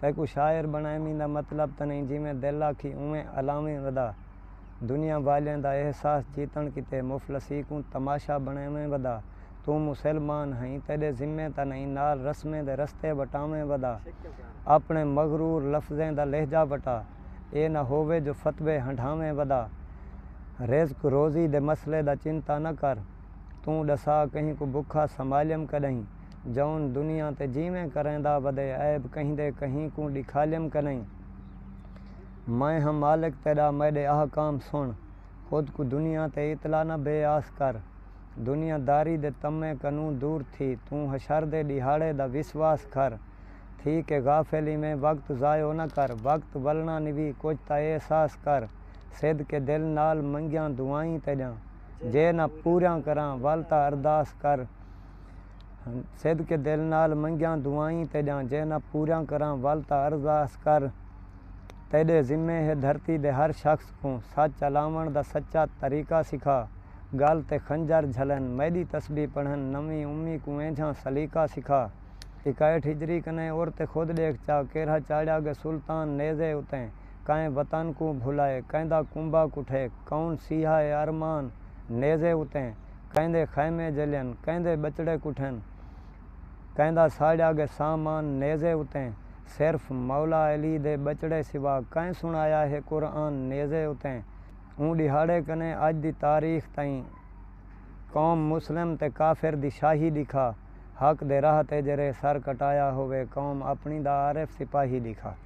तैकू शायर बनाए मींदा मतलब त नहीं जिमें दिल आखी उवें अलावें वदा। दुनिया वालें दा एहसास जीतण किते मुफलसी को तमाशा बनावें वदा। तू मुसलमान हई तेरे जिम्मे त नहीं नाल रस्में दे रस्ते वटावें वदा। अपने मगरूर लफ्ज़ें दा लहजा वटा ए न होवे जो फतवे हंढावें वदा। रिज़्क रोज़ी दे मसले दा चिंता न कर तू दसा कहीं को भुखा संभालियम कदहीं। जौन दुनिया ते जीवें करेंदा वदे ऐब कहीं दे कहीं को दिखालियम कदहीं। मैं हम मालिक तेरा मेरे अहकाम सुन खुद को दुनिया ते इतला न बेआस कर। दुनियादारी दे तमे कनू दूर थी तू हशर दे दिहाड़े दा विश्वास कर। थी के गाफिली में वक्त ज़ायो न कर वक्त वलना निवी कुछ ता एहसास कर। सिद के दिल नाल मंगियां दुआई तेजा जे न पूरा करां वल ता अरदास कर। सिद के दिल नाल मंगियां दुआई तेजा जे न पूरा करां वल ता अरदास कर। तेरे जिम्मे है धरती दे हर शख्स को सच अलावण दा सच्चा तरीका सिखा। गल ते खंजर झलन मैदी तस्बी पढ़न नवी उम्मी को एझा सलीका सिखा। 61 हिजरी कने और ते खुद देख चा केरा चाड़ा गे सुल्तान नेज़े उतें। काएं वतन को भुलाए कैंदा कुंबा कुठे कौन सिहा अरमान नेज़े उतें। कैंदे खैमे जलियन कैंदे बचड़े कुठन कैंदा साड़ा गे सामान नेज़े उतें। सिर्फ मौला अली दे बचड़े सिवा कैं सुनाया है कुरान नेज़े उतें। ऊँ दिहाड़े कने अज दी तारीख ताईं कौम मुस्लिम ते काफिर दी शाही दिखा। हक दे राह ते जरे सर कटाया होवे कौम अपनी दा आरिफ सिपाही दिखा।